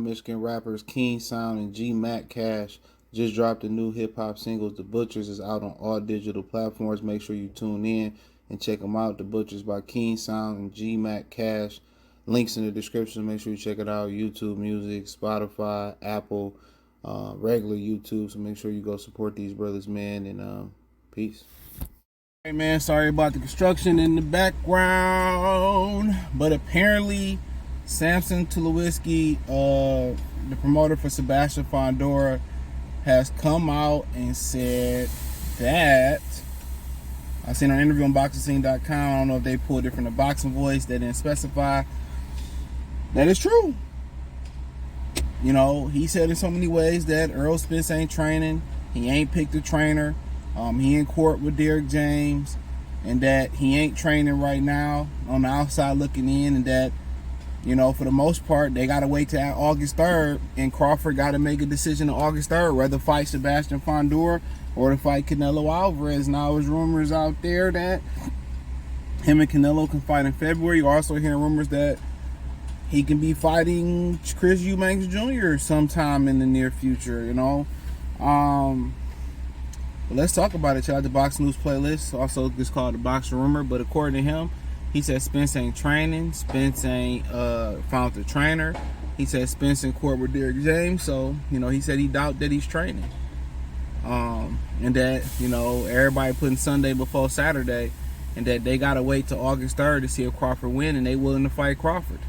Michigan rappers King Sound and G Mac Cash just dropped a new hip hop single. The Butchers is out on all digital platforms. Make sure you tune in and check them out. The Butchers by King Sound and G Mac Cash. Links in the description. Make sure you check it out. YouTube Music, Spotify, Apple, regular YouTube. So make sure you go support these brothers, man. And peace. Hey man, sorry about the construction in the background, but apparently Samson Tulowitzki, the promoter for Sebastian Fundora, has come out and said that, I seen an interview on boxingscene.com, I don't know if they pulled it from the boxing voice, they didn't specify, that is true. You know, he said in so many ways that Errol Spence ain't training, he ain't picked a trainer, he in court with Derrick James, and that he ain't training right now on the outside looking in, and that, you know, for the most part, they got to wait till August 3rd, and Crawford got to make a decision on August 3rd, whether fight Sebastian Fundora or to fight Canelo Alvarez. Now, there's rumors out there that him and Canelo can fight in February. You're also hearing rumors that he can be fighting Chris Eubanks Jr. sometime in the near future, you know. But let's talk about it. Check out the Box News playlist. Also, it's called the Boxing Rumor. But according to him, he said Spence ain't training. Spence ain't found the trainer. He said Spence in court with Derrick James. So, you know, he said he doubt that he's training. And that, you know, everybody putting Sunday before Saturday, and that they got to wait till August 3rd to see if Crawford win, and they willing to fight Crawford.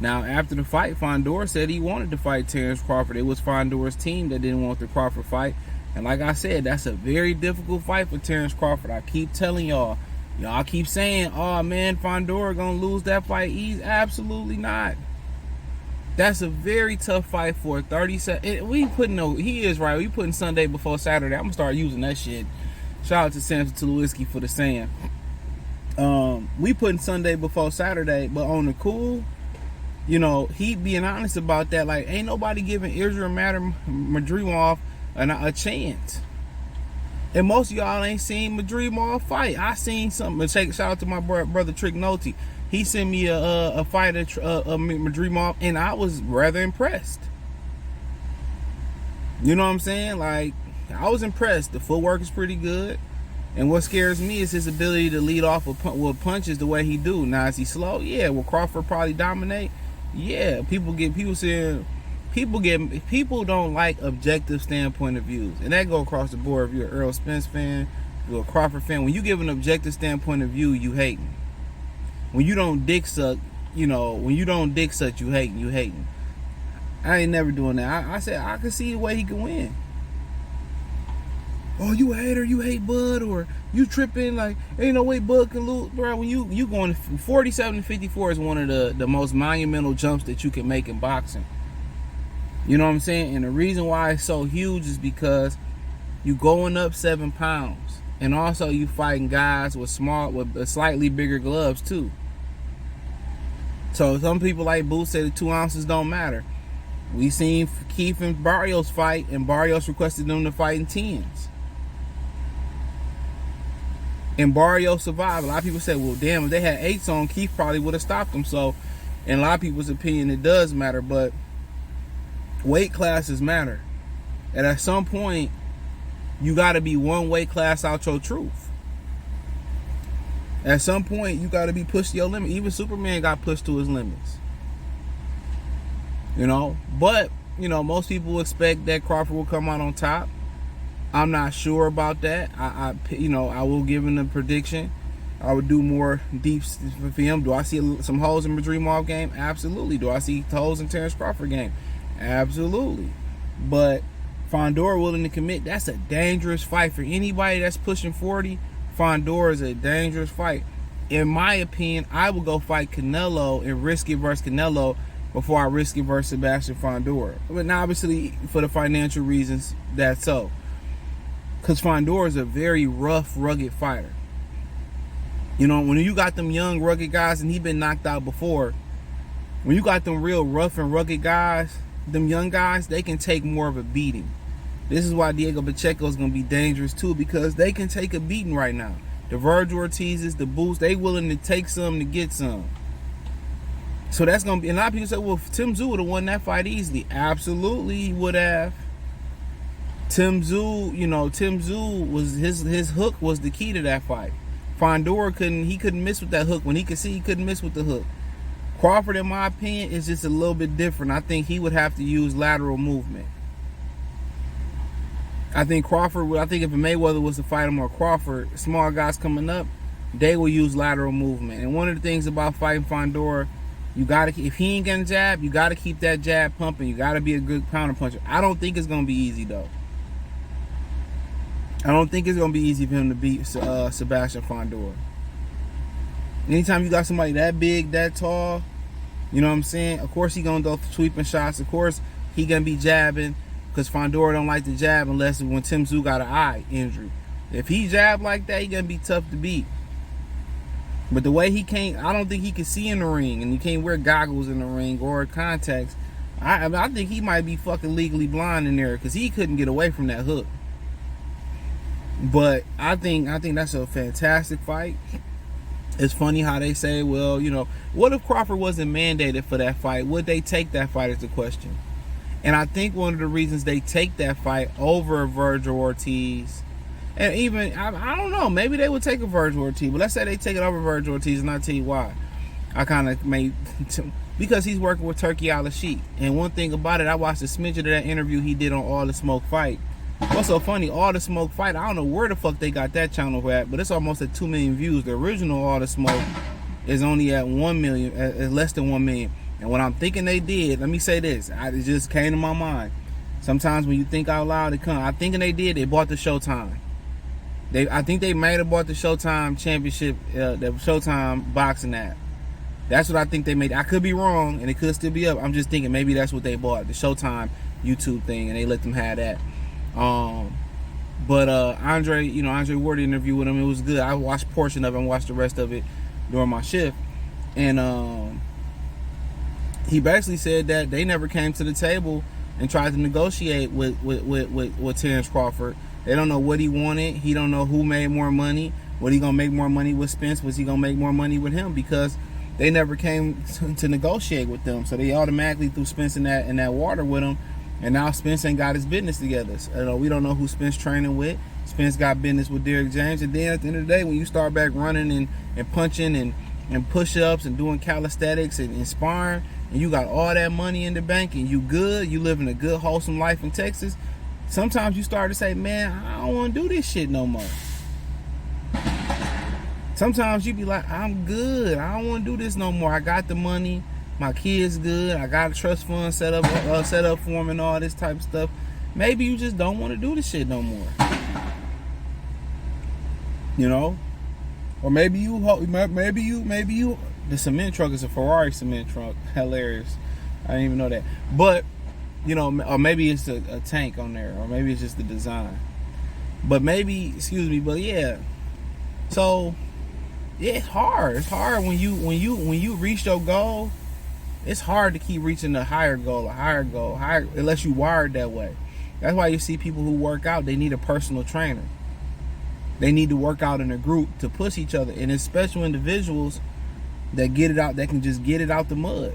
Now, after the fight, Fundora said he wanted to fight Terence Crawford. It was Fundora's team that didn't want the Crawford fight. And like I said, that's a very difficult fight for Terence Crawford. I keep telling y'all, y'all keep saying, oh man, Fundora gonna lose that fight. He's absolutely not. That's a very tough fight for 37. He is right. We putting Sunday before Saturday. I'm gonna start using that shit. Shout out to Samson Tulowitzki for the saying. We putting Sunday before Saturday, but on the cool, you know, he being honest about that. Like, ain't nobody giving Israel Madrimov a chance. And most of y'all ain't seen Madrimov fight. I seen something. Shout out to my brother Trick Noty. He sent me a fight of Madrimov, and I was rather impressed. You know what I'm saying? Like, I was impressed. The footwork is pretty good. And what scares me is his ability to lead off with punches the way he do. Now, is he slow? Yeah. Will Crawford probably dominate? Yeah. People don't like objective standpoint of views, and that go across the board. If you're an Errol Spence fan, if you're a Crawford fan, when you give an objective standpoint of view, you hating. When you don't dick suck, you hating. I ain't never doing that. I said I could see the way he could win. Oh, you a hater, you hate Bud, or you tripping, like, ain't no way Bud can lose, bro. When you going 47 to 54 is one of the most monumental jumps that you can make in boxing. You know what I'm saying? And the reason why it's so huge is because you going up 7 pounds, and also you fighting guys with slightly bigger gloves too. So some people like Boots say the 2 ounces don't matter. We seen Keith and Barrios fight, and Barrios requested them to fight in 10s. And Barrios survived. A lot of people say, well, damn, if they had 8s on, Keith probably would have stopped them. So, in a lot of people's opinion, it does matter, but weight classes matter. And at some point, you got to be one weight class out your truth. At some point, you got to be pushed to your limit. Even Superman got pushed to his limits. You know? But, you know, most people expect that Crawford will come out on top. I'm not sure about that. I will give him a prediction. I would do more deep for him. Do I see some holes in Madrimov game? Absolutely. Do I see holes in Terence Crawford game? Absolutely. But Fundora willing to commit, that's a dangerous fight for anybody that's pushing 40. Fundora is a dangerous fight. In my opinion, I would go fight Canelo and risk it versus Canelo before I risk it versus Sebastian Fundora. But now, obviously, for the financial reasons, that's so. Because Fundora is a very rough, rugged fighter. You know, when you got them young, rugged guys, and he been knocked out before, when you got them real rough and rugged guys, them young guys, they can take more of a beating. This is why Diego Pacheco is going to be dangerous too, because they can take a beating right now. The Virgil Ortizes, the Boots, they willing to take some to get some. So that's gonna be. And a lot of people say, well, Tim Tszyu would have won that fight easily. Absolutely, he would have. Tim Tszyu was his hook was the key to that fight. Fundora couldn't miss with that hook. When he could see, he couldn't miss with the hook. Crawford, in my opinion, is just a little bit different. I think he would have to use lateral movement. I think if Mayweather was to fight him or Crawford, small guys coming up, they will use lateral movement. And one of the things about fighting Fundora, if he ain't getting jab, you gotta keep that jab pumping. You gotta be a good counter puncher. I don't think it's gonna be easy though. I don't think it's gonna be easy for him to beat Sebastian Fundora. Anytime you got somebody that big, that tall, you know what I'm saying? Of course he gonna throw sweeping shots. Of course he gonna be jabbing, because Fundora don't like to jab unless when Tim Tszyu got an eye injury. If he jab like that, he gonna be tough to beat. But the way I don't think he can see in the ring, and he can't wear goggles in the ring or contacts. I think he might be fucking legally blind in there, because he couldn't get away from that hook. But I think that's a fantastic fight. It's funny how they say, well, what if Crawford wasn't mandated for that fight? Would they take that fight is the question. And I think one of the reasons they take that fight over Virgil Ortiz, and even, I don't know, maybe they would take a Virgil Ortiz, but let's say they take it over Virgil Ortiz, and I'll tell you why. I kind of made, because he's working with Turkey Al-Sheikh. And one thing about it, I watched a smidget of that interview he did on All the Smoke Fight. What's so funny, All the Smoke Fight, I don't know where the fuck they got that channel at, but it's almost at 2 million views. The original All the Smoke is only at 1 million, at less than 1 million. And what I'm thinking they did, let me say this, it just came to my mind. Sometimes when you think out loud, it comes. I'm thinking they bought the Showtime. I think they might have bought the Showtime championship, the Showtime boxing app. That's what I think they made. I could be wrong, and it could still be up. I'm just thinking maybe that's what they bought, the Showtime YouTube thing, and they let them have that. But Andre Ward interview with him, it was good. I watched a portion of it and watched the rest of it during my shift. And he basically said that they never came to the table and tried to negotiate with Terence Crawford. They don't know what he wanted. He don't know who made more money. Was he gonna make more money with Spence? Was he gonna make more money with him? Because they never came to negotiate with them. So they automatically threw Spence in that water with him. And now Spence ain't got his business together. So, we don't know who Spence training with. Spence got business with Derrick James. And then at the end of the day, when you start back running and punching and push-ups and doing calisthenics and sparring, and you got all that money in the bank and you good, you living a good, wholesome life in Texas, sometimes you start to say, man, I don't want to do this shit no more. Sometimes you be like, I'm good. I don't want to do this no more. I got the money. My kid's good. I got a trust fund set up for him and all this type of stuff. Maybe you just don't want to do this shit no more. Or maybe you, the cement truck is a Ferrari cement truck. Hilarious. I didn't even know that. But, or maybe it's a tank on there, or maybe it's just the design. But but yeah. So, yeah, it's hard. It's hard when you reach your goal. It's hard to keep reaching a higher goal, unless you wired that way. That's why you see people who work out, they need a personal trainer. They need to work out in a group to push each other. And it's special individuals that get it out, that can just get it out the mud.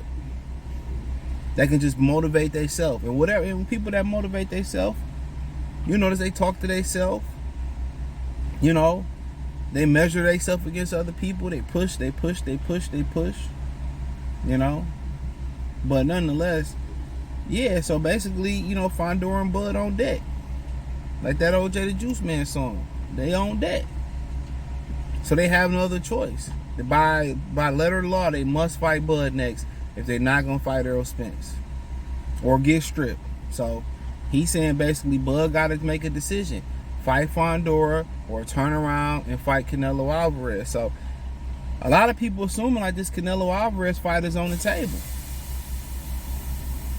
That can just motivate themselves. And people that motivate themselves, you notice they talk to themselves. They measure themselves against other people. They push. But nonetheless, yeah, so basically, Fundora and Bud on deck. Like that OJ the Juice Man song. They on deck. So they have no other choice. By letter of law, they must fight Bud next if they're not going to fight Errol Spence. Or get stripped. So he's saying basically Bud got to make a decision. Fight Fundora or turn around and fight Canelo Alvarez. So a lot of people assuming like this Canelo Alvarez fight is on the table.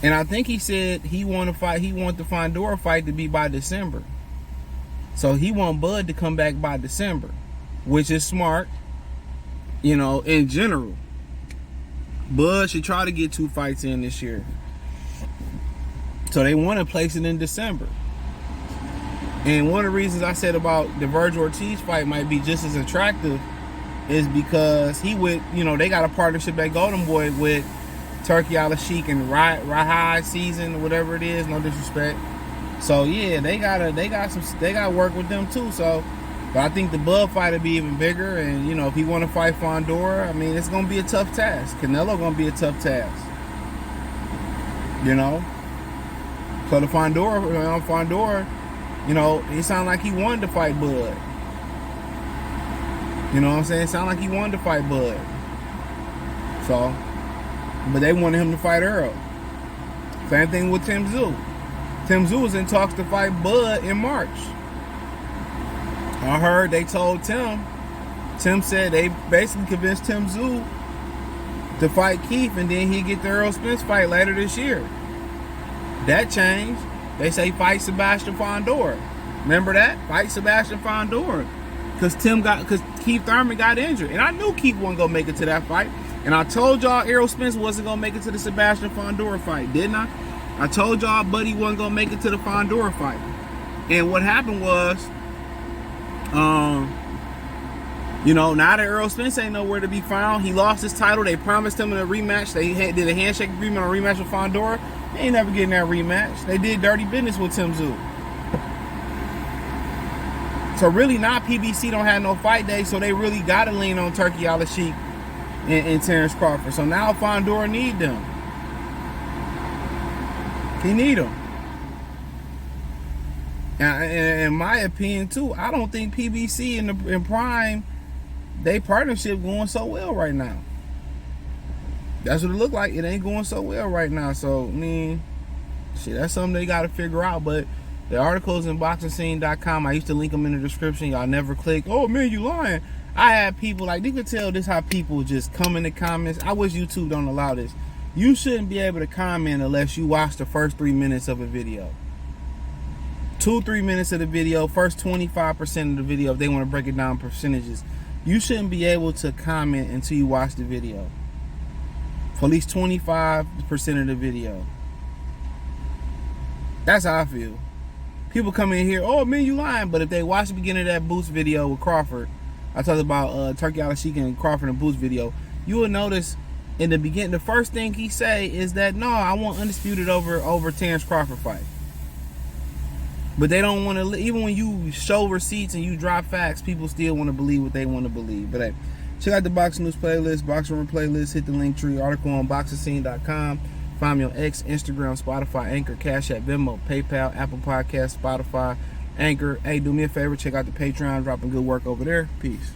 And I think he said he want the Fundora fight to be by December. So he want Bud to come back by December, which is smart, in general. Bud should try to get 2 fights in this year. So they want to place it in December. And one of the reasons I said about the Virgil Ortiz fight might be just as attractive is because they got a partnership at Golden Boy with Turkey Al Sheik and Rahai season, whatever it is. No disrespect. So yeah, they got work with them too. So, but I think the Bud fight will be even bigger. And you know, if he want to fight Fundora, I mean, it's gonna be a tough task. Canelo gonna be a tough task. You know. So the Fundora, you know, it sounded like he wanted to fight Bud. You know what I'm saying? It sounded like he wanted to fight Bud. So, but they wanted him to fight Errol. Same thing with Tim Tszyu. Tim Tszyu was in talks to fight Bud in March. I heard they told Tim said they basically convinced Tim Tszyu to fight Keith, and then he'd get the Errol Spence fight later this year. That changed. They say fight Sebastian Fundora. Remember that? Fight Sebastian Fundora. Because Keith Thurman got injured. And I knew Keith wasn't going to make it to that fight. And I told y'all Errol Spence wasn't going to make it to the Sebastian Fundora fight, didn't I? I told y'all Buddy wasn't going to make it to the Fundora fight. And what happened was, you know, now that Errol Spence ain't nowhere to be found, he lost his title. They promised him in a rematch. They did a handshake agreement on a rematch with Fundora. They ain't never getting that rematch. They did dirty business with Tim Tszyu. So really now PBC don't have no fight day, so they really got to lean on Turkey Al Sheik and Terence Crawford. So now Fundora need them. He need them. And in my opinion too, I don't think PBC in Prime, they partnership going so well right now. That's what it look like. It ain't going so well right now. So I mean, shit, that's something they got to figure out. But the articles in boxingscene.com, I used to link them in the description. Y'all never click. Oh man, you lying. I had people like, you could tell this how people just come in the comments. I wish YouTube don't allow this. You shouldn't be able to comment unless you watch the first 3 minutes of a video. 2-3 minutes of the video, first 25% of the video, if they want to break it down percentages. You shouldn't be able to comment until you watch the video. For at least 25% of the video. That's how I feel. People come in here, oh man, you lying. But if they watch the beginning of that Boots video with Crawford, I talked about Turkey Al Sheik and Crawford and Boots video, you will notice in the beginning, the first thing he say is that, no, I want undisputed over Terence Crawford fight. But they don't want to, even when you show receipts and you drop facts, people still want to believe what they want to believe. But hey, check out the Boxing News playlist, Boxing Room playlist, hit the link tree, article on boxingscene.com. Find me on X, Instagram, Spotify, Anchor, Cash App, Venmo, PayPal, Apple Podcasts, Spotify, Anchor. Hey, do me a favor, check out the Patreon, dropping good work over there. Peace.